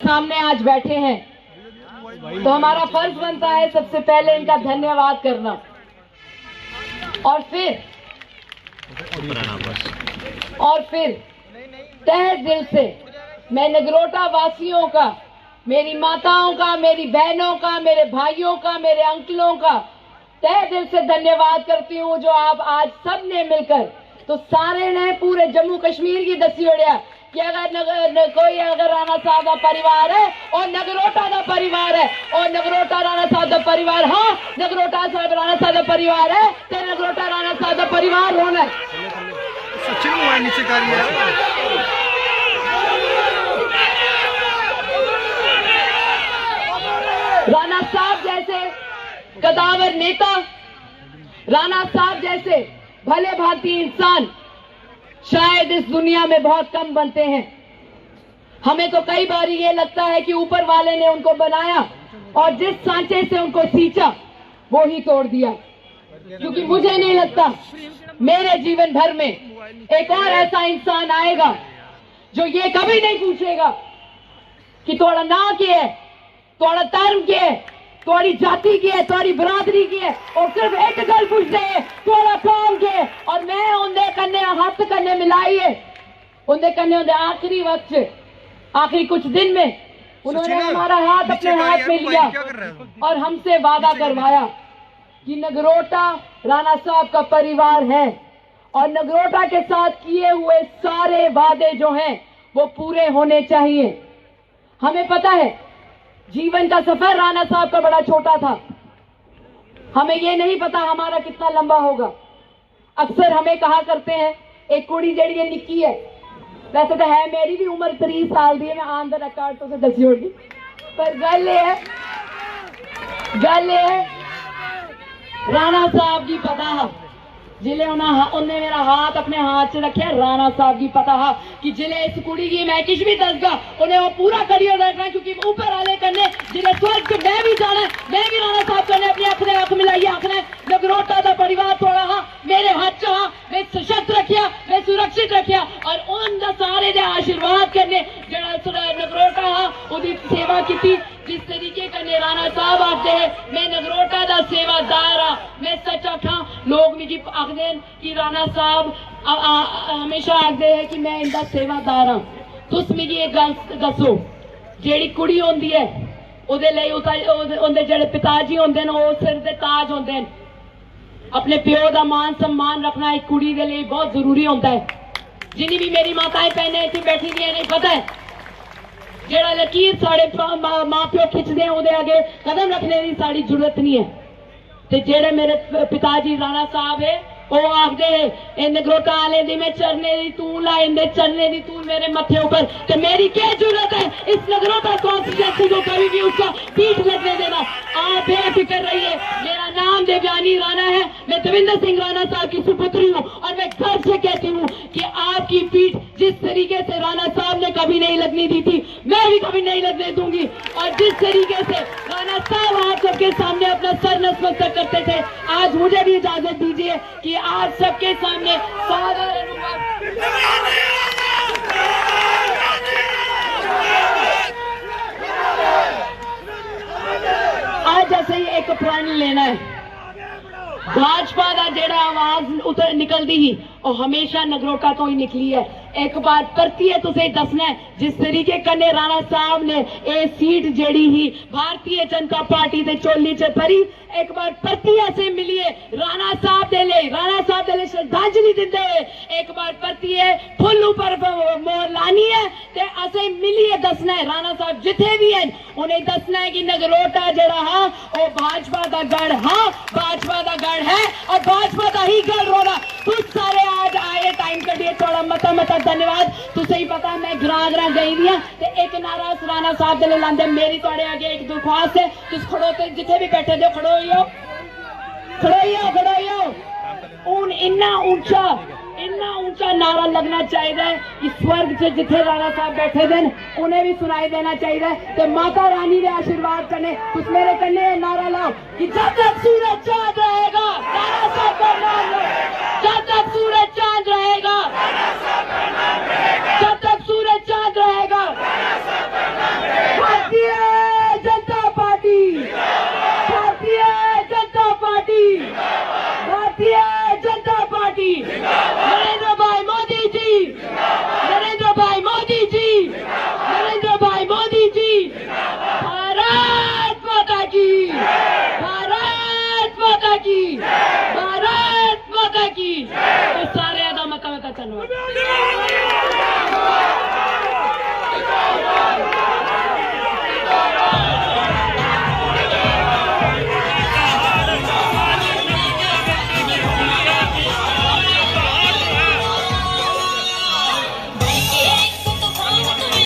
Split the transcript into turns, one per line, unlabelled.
सामने आज बैठे हैं, तो हमारा फर्ज बनता है सबसे पहले इनका धन्यवाद करना, और फिर तहे दिल से मैं नगरोटा वासियों का, मेरी माताओं का, मेरी बहनों का, मेरे भाइयों का, मेरे अंकलों का तहे दिल से धन्यवाद करती हूँ, जो आप आज सब ने मिलकर, तो सारे ने पूरे जम्मू कश्मीर की दसी उड़िया कि अगर कोई अगर राणा साहब का परिवार है और नगरोटा का परिवार है, और नगरोटा राणा साहब का परिवार, हाँ नगरोटा साहब राणा साहब का परिवार है, तो नगरोटा राणा साहब का परिवार होना है। राणा साहब जैसे कदावर नेता, राणा साहब जैसे भले भांति इंसान शायद इस दुनिया में बहुत कम बनते हैं। हमें तो कई बार ये लगता है कि ऊपर वाले ने उनको बनाया और जिस सांचे से उनको सींचा वो ही तोड़ दिया, क्योंकि मुझे नहीं लगता मेरे जीवन भर में एक और ऐसा इंसान आएगा जो ये कभी नहीं पूछेगा कि थोड़ा ना क्या है, थोड़ा धर्म क्या है, थोड़ी जाति की है, थोड़ी बरादरी की है, और सिर्फ एक गल पूछते हैं थोड़ा काम के। और मैं उन्हें कन्ने हाथ कन्ने मिलाइए, उन्हें कन्ने उन्हें आखिरी वक्त, आखिरी कुछ दिन में उन्होंने हमारा हाथ अपने हाथ में लिया और हमसे वादा करवाया कि नगरोटा राणा साहब का परिवार है, और नगरोटा के साथ किए हुए सारे वादे जो हैं वो पूरे होने चाहिए। हमें पता है जीवन का सफर राणा साहब का बड़ा छोटा था, हमें ये नहीं पता हमारा कितना लंबा होगा। अक्सर हमें कहा करते हैं एक कुड़ी जड़ी निक्की है, वैसे तो है मेरी भी उम्र 30 साल दी है, मैं आन द रिकॉर्ड तो से दसी होगी, पर गल ये है राणा साहब की पता जिले उन्हें मेरा हाथ अपने हाथ से रखे, राणा साहब की पता है कि जिले इस कुड़ी की मैं किश भी दसगा उन्हें वो पूरा करियर रखना, क्योंकि ऊपर वाले करने जिले स्वर्ग मैं भी जाना, मैं भी राणा साहब करने अपनी आंख ने आंख मिलाई, आखना नगरोटा का परिवार थोड़ा हाँ मेरे हाथ चा मैं सशक्त रखिया, मैं सुरक्षित रखिया, और उन सारे दे आशीर्वाद करने जरा नगरोटा हाँ उसकी सेवा की। जिस तरीके का राणा साहब आते हैं मैं नगरोटा का सेवादार हाँ, मैं सच आखा, लोग मुझे आखते हैं कि राणा साहब हमेशा आखते हैं कि मैं इनका सेवादार हाँ। तुस मुझे एक गल दसो, जेड़ी कुड़ी होंदी है उहदे लई उहदे जेड़े पिताजी होंदे न वो सिर दे ताज होंदे न, अपने प्यो का मान सम्मान रखना एक कुड़ी के लिए बहुत जरूरी होता है। जिन्नी भी मेरी माताएं बहनें इतनी बैठी दी नहीं पता है जेड़ा लकीर साढ़े माँ प्यो खिंचते हैं उहदे आगे कदम रखने की साड़ी जरूरत नहीं है। ते जेड़े मेरे पिताजी राणा साहब है वो आखते है नगरोटा आले दी मैं चरने दी तू ला, इंदे चरने दी तू मेरे मथे ऊपर, तो मेरी क्या जरूरत है इस नगरोटा कॉन्स्टिट्यूएंसी को कभी भी उसका पीठ लगने देना। आप बेफिक्र रहिए, मेरा नाम देवयानी राणा है, मैं देवेंद्र सिंह राणा साहब की सुपुत्री हूँ, और मैं घर से कहती हूँ कि आपकी पीठ जिस तरीके से राणा साहब ने कभी नहीं लगने दी थी मैं भी कभी नहीं लगने दूंगी, और जिस तरीके से राणा साहब आप सबके सामने अपना सर नतमस्तक करते थे, आज मुझे भी इजाजत दीजिए कि आप सबके सामने आज जैसे ही एक प्रण लेना है, भाजपा का जेड़ा आवाज उतर निकलती ही और हमेशा नगरोटा तो ही निकली है। एक बार परतिए तुसे दसना है जिस तरीके कन्ने राणा साहब ने ये सीट जेड़ी ही भारतीय जनता पार्टी के चोली च भरी, एक बार परतिया से मिलिए राणा साहब दे ले श्रद्धांजलि दिंदे एक बार परतिए फुल ऊपर मोर लानी है ते असे मिलिए दसना है राणा साहब जिथे भी हैं उन्हें दसना है कि नगरोटा जड़ा हाँ वो भाजपा का गढ़ हाँ भाजपा का गढ़ है और भाजपा का ही गढ़ होना। कुछ सारे आज आए टाइम कटिए थोड़ा मता धन्यवाद। तुझे ही पता मैं ग्रां गई दी ते एक नारा राणा साहब दे लांदे। मेरी थोड़े आगे एक दरख्वास्त है, तुम खड़ो ते जिथे भी बैठे दो खड़ो हूं इन्ना ऊंचा नारा लगना चाहिए कि स्वर्ग से जिथे राणा साहब बैठे थे उन्हें भी सुनाई देना चाहिए। तो माता रानी के आशीर्वाद करने कुछ मेरे कन्ने नारा लाओ कि जब तक सूरज चांद रहेगा राणा साहब का नाम लो, जब तक सूरज चांद रहेगा, जब तक सूरज चांद रहेगा। जिंदाबाद